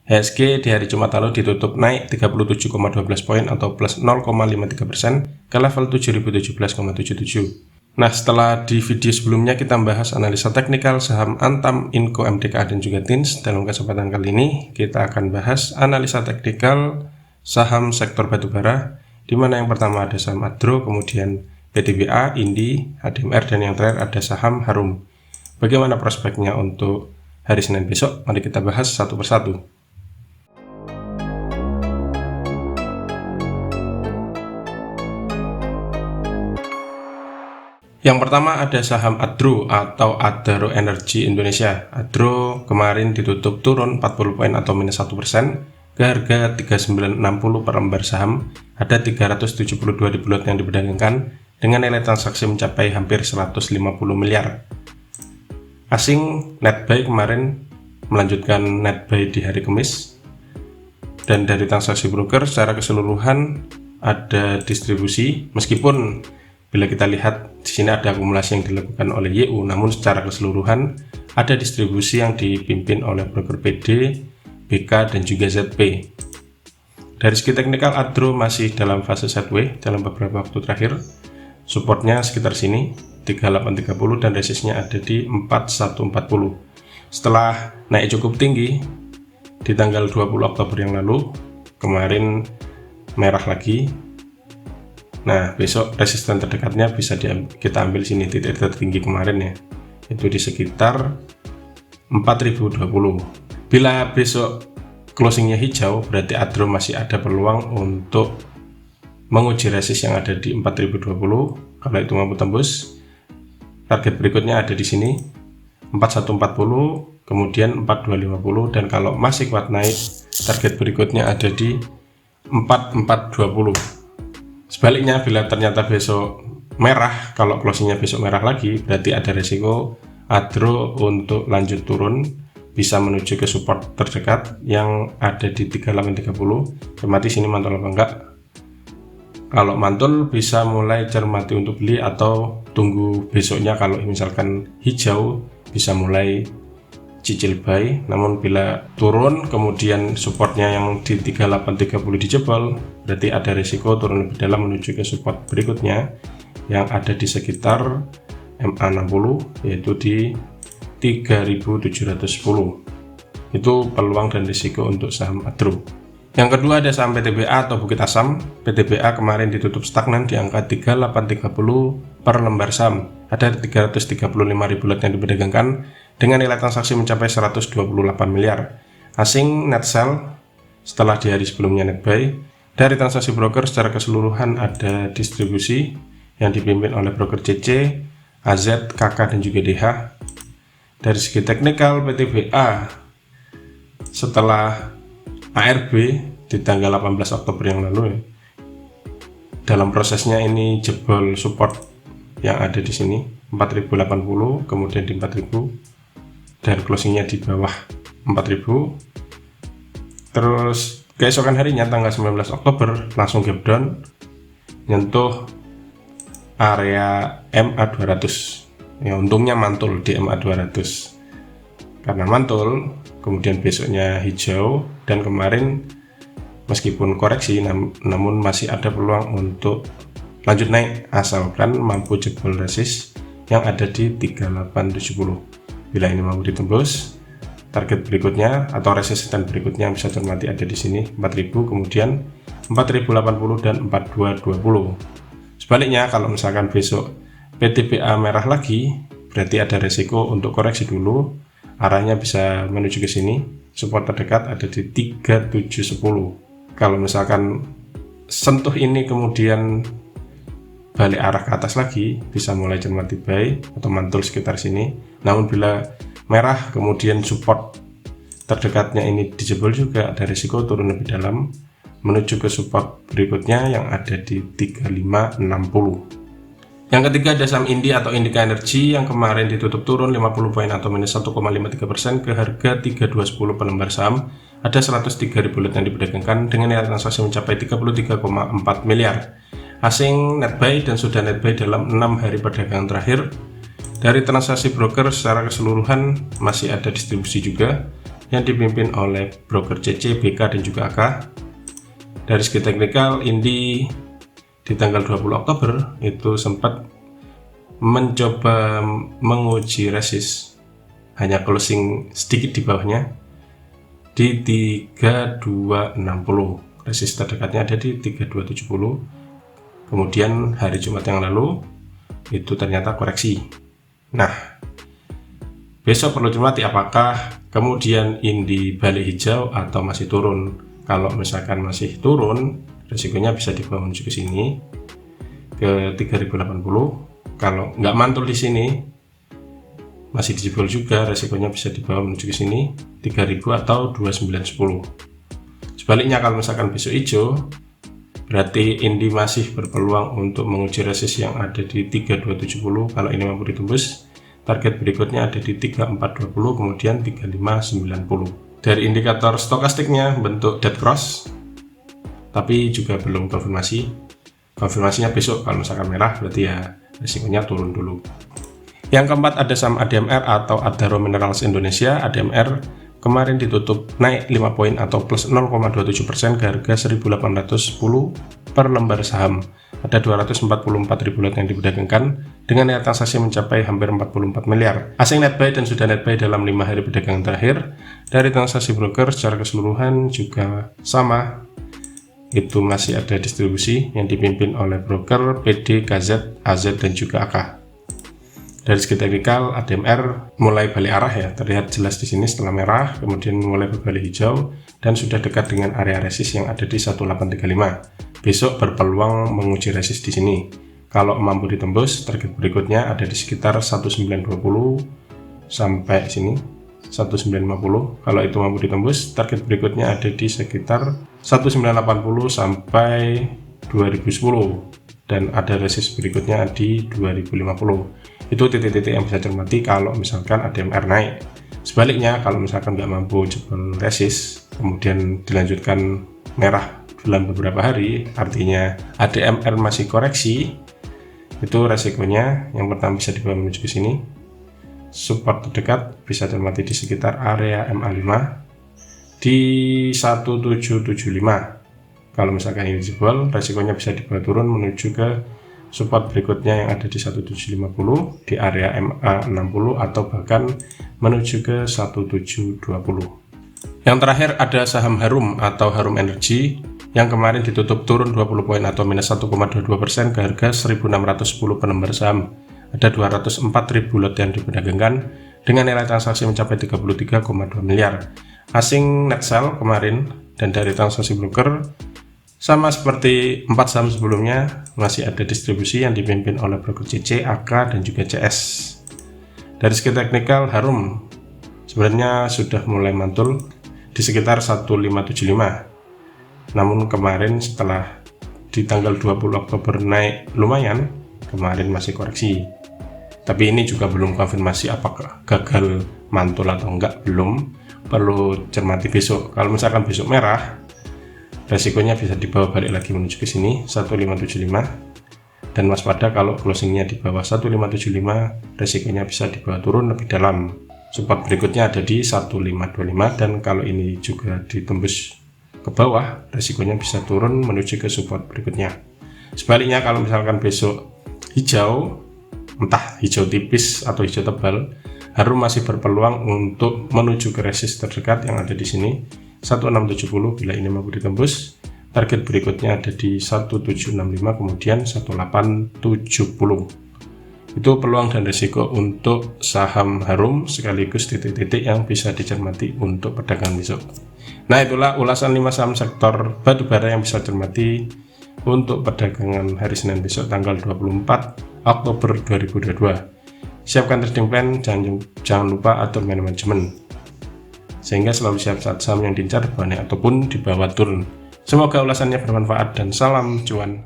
HSG di hari Jumat lalu ditutup naik 37,12 poin atau plus 0,53% ke level 7017,77. Nah, setelah di video sebelumnya kita membahas analisa teknikal saham Antam, Inco, MDKA, dan juga TINS. Dalam kesempatan kali ini kita akan bahas analisa teknikal saham sektor batubara, di mana yang pertama ada saham Adro, kemudian PTBA, Indi, HDMR, dan yang terakhir ada saham Harum. Bagaimana prospeknya untuk hari Senin besok? Mari kita bahas satu persatu. Yang pertama ada saham Adro atau Adaro Energy Indonesia. Adro kemarin ditutup turun 40 poin atau minus 1% ke harga 3960 per lembar saham. Ada 372 ribu lot yang diperdagangkan dengan nilai transaksi mencapai hampir 150 miliar. Asing net buy kemarin melanjutkan net buy di hari Kamis. Dan dari transaksi broker secara keseluruhan ada distribusi, meskipun bila kita lihat di sini ada akumulasi yang dilakukan oleh YU, namun secara keseluruhan ada distribusi yang dipimpin oleh broker PD, BK, dan juga ZP. Dari segi teknikal, Adro masih dalam fase sideways dalam beberapa waktu terakhir. Supportnya sekitar sini 3830 dan resistnya ada di 4140. Setelah naik cukup tinggi di tanggal 20 Oktober yang lalu, kemarin merah lagi. Nah, besok resisten terdekatnya bisa kita ambil sini, titik tertinggi kemarin ya, itu di sekitar 4020. Bila besok closingnya hijau, berarti Adro masih ada peluang untuk menguji resist yang ada di 4020. Kalau itu mampu tembus, target berikutnya ada di sini 4140, kemudian 4250, dan kalau masih kuat naik, target berikutnya ada di 4420. Sebaliknya, bila ternyata besok merah, kalau closingnya besok merah lagi, berarti ada resiko Adro untuk lanjut turun, bisa menuju ke support terdekat yang ada di 3830. Cermati sini mantul apa enggak. Kalau mantul bisa mulai cermati untuk beli, atau tunggu besoknya kalau misalkan hijau bisa mulai cicil buy. Namun bila turun kemudian supportnya yang di 3830 dijebol, berarti ada risiko turun lebih dalam menuju ke support berikutnya yang ada di sekitar MA60, yaitu di 3710. Itu peluang dan risiko untuk saham Adro. Yang kedua ada saham PTBA atau Bukit Asam. PTBA kemarin ditutup stagnan di angka 3830 per lembar saham. Ada 335 ribu lot yang diperdagangkan dengan nilai transaksi mencapai 128 miliar. Asing net sell setelah di hari sebelumnya net buy. Dari transaksi broker secara keseluruhan ada distribusi yang dipimpin oleh broker CC, AZ, KK, dan juga DH. Dari segi teknikal, PTBA setelah ARB di tanggal 18 Oktober yang lalu, dalam prosesnya ini jebol support yang ada di sini 4080, kemudian di 4000, dan closingnya di bawah 4000. Terus keesokan harinya tanggal 19 Oktober langsung gap down nyentuh area MA200. Ya, untungnya mantul di MA200. Karena mantul, kemudian besoknya hijau, dan kemarin meskipun koreksi namun masih ada peluang untuk lanjut naik asalkan mampu jebol resist yang ada di 3870. Bila ini mampu ditembus, target berikutnya atau resisten berikutnya bisa cermati ada di sini 4000, kemudian 4080 dan 4220. Sebaliknya, kalau misalkan besok PTBA merah lagi, berarti ada resiko untuk koreksi dulu. Arahnya bisa menuju ke sini, support terdekat ada di 3710. Kalau misalkan sentuh ini kemudian balik arah ke atas lagi, bisa mulai cermati buy atau mantul sekitar sini. Namun bila merah kemudian support terdekatnya ini dijebol, juga ada risiko turun lebih dalam menuju ke support berikutnya yang ada di 3560. Yang ketiga ada saham Indi atau Indika Energy yang kemarin ditutup turun 50 poin atau minus 1,53% ke harga 3210 per lembar saham. Ada 103 ribu lot yang diperdagangkan dengan nilai transaksi mencapai 33,4 miliar. Asing net buy dan sudah net buy dalam 6 hari perdagangan terakhir. Dari transaksi broker secara keseluruhan masih ada distribusi juga. yang dipimpin oleh broker CC, BK, dan juga AK. Dari segi teknikal, Indi di tanggal 20 Oktober itu sempat mencoba menguji resist, hanya closing sedikit di bawahnya di 3260. Resist terdekatnya ada di 3270. Kemudian hari Jumat yang lalu itu ternyata koreksi. Nah, besok perlu cermati apakah kemudian Indi balik hijau atau masih turun. Kalau misalkan masih turun, resikonya bisa dibawa menuju ke sini ke 3080. Kalau nggak mantul di sini, masih dijebol juga, resikonya bisa dibawa menuju ke sini 3000 atau 2910. Sebaliknya kalau misalkan besok hijau, berarti Indi masih berpeluang untuk menguji resist yang ada di 3270. Kalau ini mampu ditembus, target berikutnya ada di 3420, kemudian 3590. Dari indikator stokastiknya bentuk dead cross, tapi juga belum konfirmasi. Konfirmasinya besok. Kalau misalkan merah berarti ya risikonya turun dulu. Yang keempat ada saham ADMR atau Adaro Minerals Indonesia. ADMR kemarin ditutup naik 5 poin atau plus 0,27% ke harga 1.810 per lembar saham. Ada 244.000 lot yang diperdagangkan dengan nilai transaksi mencapai hampir 44 miliar. Asing net buy dan sudah net buy dalam 5 hari perdagangan terakhir. Dari transaksi broker secara keseluruhan juga sama. Itu masih ada distribusi yang dipimpin oleh broker PD, KZ, AZ, dan juga AK. Dari segi teknikal, ADMR mulai balik arah ya, terlihat jelas di sini setelah merah, kemudian mulai berbalik hijau, dan sudah dekat dengan area resist yang ada di 1835. Besok berpeluang menguji resist di sini. Kalau mampu ditembus, target berikutnya ada di sekitar 1920 sampai sini, 1950. Kalau itu mampu ditembus, target berikutnya ada di sekitar 1980 sampai 2010. Dan ada resist berikutnya di 2050. Itu titik-titik yang bisa cermati kalau misalkan ADMR naik. Sebaliknya kalau misalkan nggak mampu jebol resist, kemudian dilanjutkan merah dalam beberapa hari, artinya ADMR masih koreksi, itu resikonya yang pertama bisa dibawa menuju ke sini. Support terdekat bisa cermati di sekitar area MA5 di 1775. Kalau misalkan ini jebol, resikonya bisa dibawa turun menuju ke support berikutnya yang ada di 1750 di area MA60 atau bahkan menuju ke 1720. Yang terakhir ada saham Harum atau Harum Energy yang kemarin ditutup turun 20 poin atau minus 1,22% ke harga 1610 per lembar saham. Ada 204.000 lot yang diperdagangkan dengan nilai transaksi mencapai 33,2 miliar. Asing net sell kemarin, dan dari transaksi broker sama seperti 4 saham sebelumnya, masih ada distribusi yang dipimpin oleh broker CC, AK, dan juga CS. Dari segi teknikal, Harum sebenarnya sudah mulai mantul di sekitar 1575. Namun kemarin setelah di tanggal 20 Oktober naik lumayan, kemarin masih koreksi. Tapi ini juga belum konfirmasi apakah gagal mantul atau enggak, belum. Perlu cermati besok. Kalau misalkan besok merah, resikonya bisa dibawa balik lagi menuju ke sini 1575, dan waspada kalau closingnya di bawah 1575, resikonya bisa dibawa turun lebih dalam. Support berikutnya ada di 1525, dan kalau ini juga ditembus ke bawah, resikonya bisa turun menuju ke support berikutnya. Sebaliknya kalau misalkan besok hijau, entah hijau tipis atau hijau tebal, Harum masih berpeluang untuk menuju ke resist terdekat yang ada di sini 1670. Bila ini mampu ditembus, target berikutnya ada di 1765, kemudian 1870. Itu peluang dan risiko untuk saham Harum sekaligus titik-titik yang bisa dicermati untuk perdagangan besok. Nah, itulah ulasan 5 saham sektor batubara yang bisa cermati untuk perdagangan hari Senin besok tanggal 24 Oktober 2022. Siapkan trading plan, jangan lupa atur manajemen sehingga selalu siap saat saham yang diincar naik ataupun di bawah turun. Semoga ulasannya bermanfaat dan salam cuan.